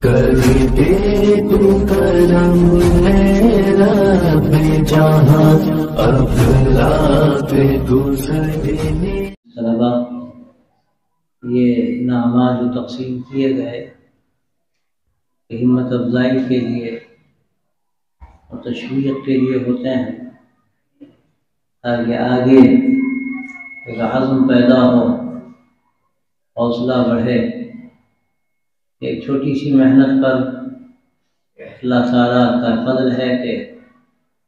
کر دے تو کرم میرا بے جہاں افلاک دوسرے طلبا یہ انعامات جو تقسیم کیے گئے ہمت افزائی کے لیے اور تشویق کے لیے ہوتے ہیں تاکہ آگے ایک عزم پیدا ہو، حوصلہ بڑھے۔ ایک چھوٹی سی محنت پر اللہ تعالیٰ کا فضل ہے کہ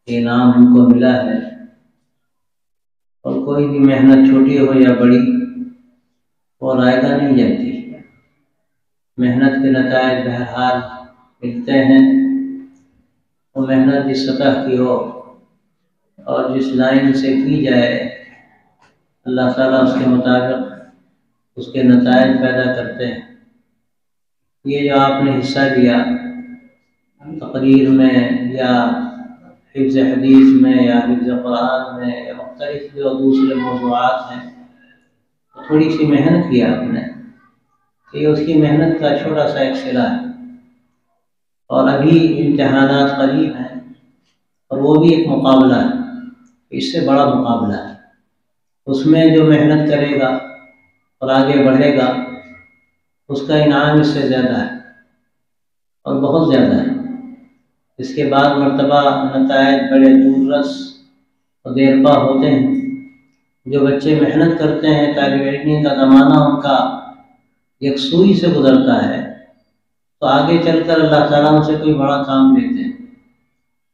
یہ انعام ہم کو ملا ہے، اور کوئی بھی محنت چھوٹی ہو یا بڑی وہ رائگاں نہیں جاتی۔ محنت کے نتائج بہرحال ملتے ہیں، وہ محنت جس سطح کی ہو اور جس لائن سے کی جائے اللہ تعالیٰ اس کے مطابق اس کے نتائج پیدا کرتے ہیں۔ یہ جو آپ نے حصہ لیا تقریر میں یا حفظ حدیث میں یا حفظ قرآن میں یا مختلف جو دوسرے موضوعات ہیں، تھوڑی سی محنت کی آپ نے، یہ اس کی محنت کا چھوٹا سا ایک صلہ ہے۔ اور ابھی امتحانات قریب ہیں اور وہ بھی ایک مقابلہ ہے، اس سے بڑا مقابلہ ہے۔ اس میں جو محنت کرے گا اور آگے بڑھے گا اس کا انعام اس سے زیادہ ہے اور بہت زیادہ ہے۔ اس کے بعد مرتبہ نتائج بڑے دور رس اور دیر پا ہوتے ہیں۔ جو بچے محنت کرتے ہیں، طالب علمی کا زمانہ ان کا یکسوئی سے گزرتا ہے، تو آگے چل کر اللہ تعالیٰ ان سے کوئی بڑا کام لیتے ہیں،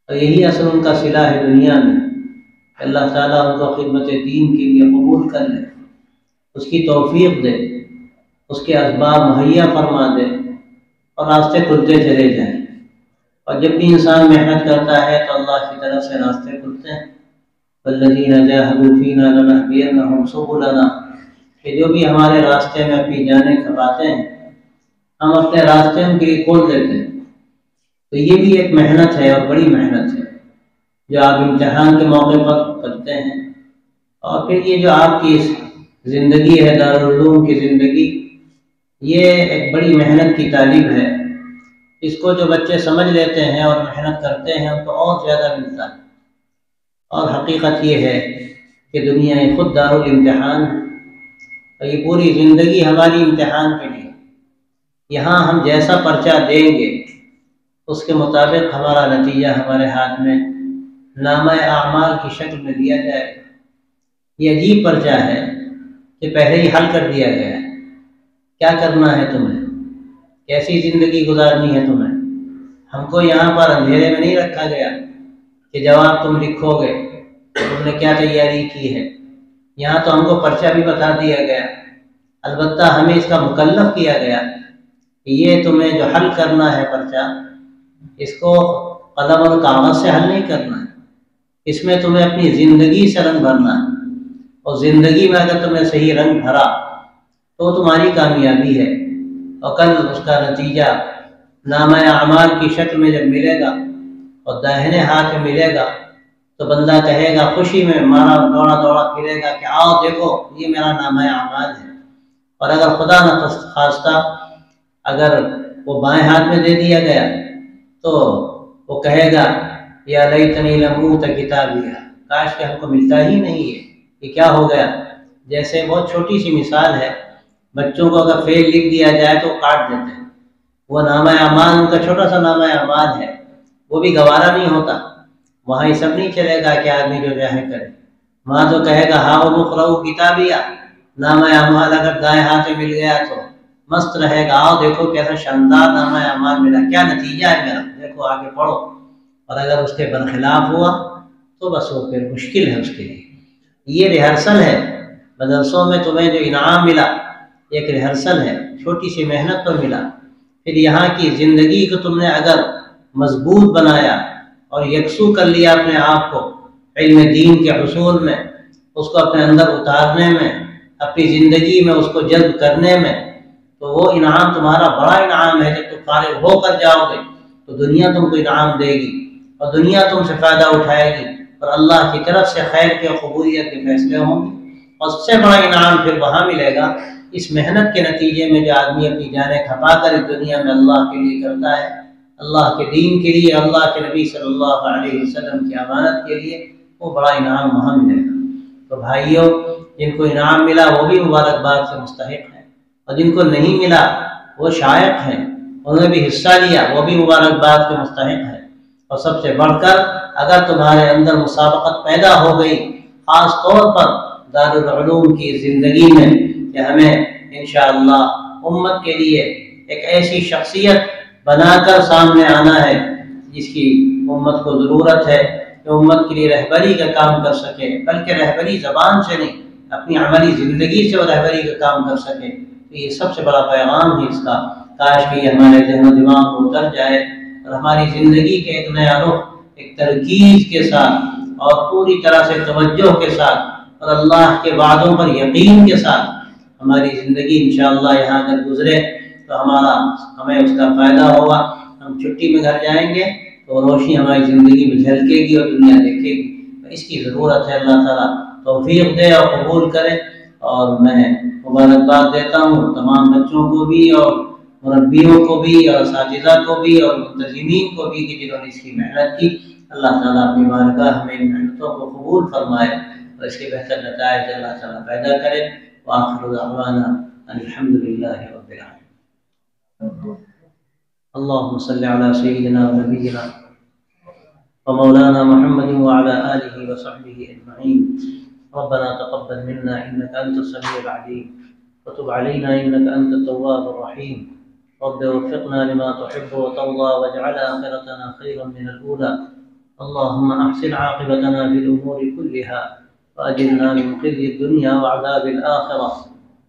اور یہی اصل ان کا صلہ ہے دنیا میں کہ اللہ تعالیٰ ان کو خدمت دین کے لیے قبول کر لے، اس کی توفیق دے، اس کے اسباب مہیا فرما دے اور راستے کھلتے چلے جائیں۔ اور جب بھی انسان محنت کرتا ہے تو اللہ کی طرف سے راستے کھلتے ہیں۔ والذین جاہدوا فینا لنہدینہم سبلنا، کہ جو بھی ہمارے راستے میں اپنی جانیں کھپاتے ہیں ہم اپنے راستے ان کے لیے کھول دیتے ہیں۔ تو یہ بھی ایک محنت ہے اور بڑی محنت ہے جو آپ امتحان کے موقع پر کرتے ہیں۔ اور پھر یہ جو آپ کی زندگی ہے، دارالعلوم کی زندگی، یہ ایک بڑی محنت کی تعلیم ہے۔ اس کو جو بچے سمجھ لیتے ہیں اور محنت کرتے ہیں ان کو اور زیادہ ملتا ہے۔ اور حقیقت یہ ہے کہ دنیا خود دارالامتحان ہے، اور یہ پوری زندگی ہماری امتحان کے لیے۔ یہاں ہم جیسا پرچہ دیں گے اس کے مطابق ہمارا نتیجہ ہمارے ہاتھ میں نامہ اعمال کی شکل میں دیا جائے گا۔ یہ عجیب پرچہ ہے کہ پہلے ہی حل کر دیا گیا ہے، کیا کرنا ہے تمہیں، کیسی زندگی گزارنی ہے تمہیں۔ ہم کو یہاں پر اندھیرے میں نہیں رکھا گیا کہ جواب تم لکھو گے، تم نے کیا تیاری کی ہے۔ یہاں تو ہم کو پرچہ بھی بتا دیا گیا، البتہ ہمیں اس کا مکلف کیا گیا کہ یہ تمہیں جو حل کرنا ہے پرچہ، اس کو قلم اور کاغذ سے حل نہیں کرنا ہے، اس میں تمہیں اپنی زندگی سے رنگ بھرنا ہے۔ اور زندگی میں اگر تم نے صحیح رنگ بھرا تو تمہاری کامیابی ہے، اور کل اس کا نتیجہ نامہ اعمال کی شکل میں جب ملے گا اور داہنے ہاتھ میں ملے گا تو بندہ کہے گا، خوشی میں مارا دوڑا دوڑا پھرے گا کہ آؤ دیکھو یہ میرا نامہ اعمال ہے۔ اور اگر خدا نہ خواستہ اگر وہ بائیں ہاتھ میں دے دیا گیا تو وہ کہے گا یا لیتنی لم اوت کتابیہ، کاش کہ ہم کو ملتا ہی نہیں ہے، یہ کیا ہو گیا۔ جیسے بہت چھوٹی سی مثال ہے، بچوں کو اگر فیل لکھ دیا جائے تو کاٹ دیتے ہیں، وہ نامہ اعمال ان کا چھوٹا سا نامہ اعمال ہے، وہ بھی گوارا نہیں ہوتا۔ وہاں یہ سب نہیں چلے گا کہ آدمی جو چاہے کرے، وہاں تو کہے گا ہاں اقرؤ کتابیہ، نامہ اعمال اگر دائیں ہاتھ میں مل گیا تو مست رہے گا، آؤ دیکھو کیسا شاندار نامہ اعمال ملا، کیا نتیجہ ہے میرا، دیکھو آگے پڑھو۔ اور اگر اس کے برخلاف ہوا تو بس وہ پھر مشکل ہے اس کے لیے۔ یہ ریہرسل ہے، مدرسوں میں تمہیں جو انعام ملا ایک ریہرسل ہے، چھوٹی سی محنت پر ملا۔ پھر یہاں کی زندگی کو تم نے اگر مضبوط بنایا اور یکسو کر لیا اپنے آپ کو علم دین کے حصول میں، اس کو اپنے اندر اتارنے میں، اپنی زندگی میں اس کو جذب کرنے میں، تو وہ انعام تمہارا بڑا انعام ہے۔ جب تم فارغ ہو کر جاؤ گے تو دنیا تم کو انعام دے گی اور دنیا تم سے فائدہ اٹھائے گی، اور اللہ کی طرف سے خیر کے قبولیت کے فیصلے ہوں گے۔ اور اس سے بڑا انعام پھر وہاں ملے گا اس محنت کے نتیجے میں جو آدمی اپنی جانیں کھپا کر اس دنیا میں اللہ کے لیے کرتا ہے، اللہ کے دین کے لیے، اللہ کے نبی صلی اللہ علیہ وسلم کی امانت کے لیے، وہ بڑا انعام وہاں ملے گا۔ تو بھائیوں، جن کو انعام ملا وہ بھی مبارکباد سے مستحق ہیں، اور جن کو نہیں ملا وہ شائق ہیں، انہوں نے بھی حصہ لیا، وہ بھی مبارکباد کے مستحق ہیں۔ اور سب سے بڑھ کر اگر تمہارے اندر مسابقت پیدا ہو گئی، خاص طور پر دارالعلوم کی زندگی میں، کہ ہمیں انشاءاللہ امت کے لیے ایک ایسی شخصیت بنا کر سامنے آنا ہے جس کی امت کو ضرورت ہے، کہ امت کے لیے رہبری کا کام کر سکے، بلکہ رہبری زبان سے نہیں، اپنی عملی زندگی سے وہ رہبری کا کام کر سکے، تو یہ سب سے بڑا پیغام ہے اس کا۔ کاش کہ یہ ہمارے ذہن و دماغ کو اتر جائے اور ہماری زندگی کے ایک نیا رخ، ایک ترکیز کے ساتھ اور پوری طرح سے توجہ کے ساتھ اور اللہ کے وعدوں پر یقین کے ساتھ ہماری زندگی انشاءاللہ یہاں اگر گزرے تو ہمیں اس کا فائدہ ہوگا۔ ہم چھٹی میں گھر جائیں گے تو روشنی ہماری زندگی میں جھلکے گی اور دنیا دیکھے گی، اس کی ضرورت ہے۔ اللہ تعالیٰ توفیق دے اور قبول کرے۔ اور میں مبارکباد دیتا ہوں تمام بچوں کو بھی اور مربیوں کو بھی اور اساتذہ کو بھی اور منتظمین کو بھی، کہ جنہوں نے اس کی محنت کی۔ اللہ تعالیٰ اپنی بارگاہ میں ان محنتوں کو قبول فرمائے اور اس کے بہتر نتائج اللہ تعالیٰ پیدا کرے۔ وآخر دعوانا الحمد للہ رب العالمین۔ اللهم صل على سيدنا ونبينا ومولانا محمد وعلى آله وصحبه أجمعين۔ ربنا تقبل منا إنك أنت السميع العليم وتب علينا إنك أنت التواب الرحيم۔ رب وفقنا لما تحب وترضى واجعل آخرتنا خيرا من الأولى۔ اللهم أحسن عاقبتنا في الأمور كلها وأجرنا من خزي الدنيا وعذاب الآخرة،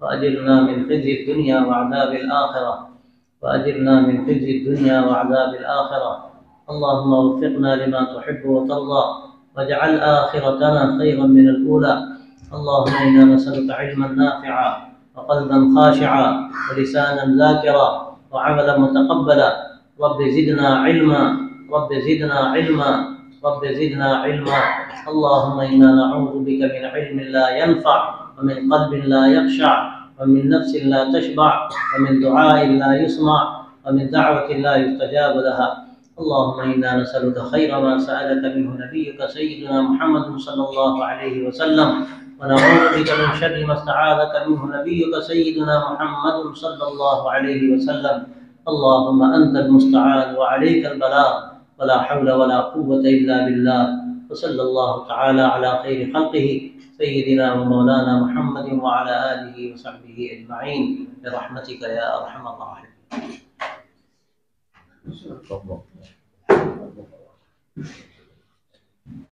وأجرنا من خزي الدنيا وعذاب الآخرة، وأجرنا من خزي الدنيا وعذاب الآخرة۔ اللهم وفقنا لما تحب وترضى واجعل آخرتنا خيرا من الأولى۔ اللهم إنا نسألك علما نافعا وقلبا خاشعا ولسانا ذاكرا وعملا متقبلا۔ رب زدنا علما، رب زدنا علما، رب زدنا علما۔ اللهم إنا نعوذ بك من علم لا ينفع ومن قلب لا يخشع ومن نفس لا تشبع ومن دعاء لا يسمع ومن دعوة لا يستجاب لها۔ اللهم إنا نسألك خير ما سألك منه نبيك سيدنا محمد صلى الله عليه وسلم، ونعوذ بك من شر ما استعاذك منه نبيك سيدنا محمد صلى الله عليه وسلم۔ اللهم أنت المستعان وعليك البلاغ، ولا حول ولا قوة إلا بالله۔ وصلى الله تعالى على خير خلقه سيدنا ومولانا محمد وعلى آله وصحبه أجمعين برحمتك يا أرحم الراحمين۔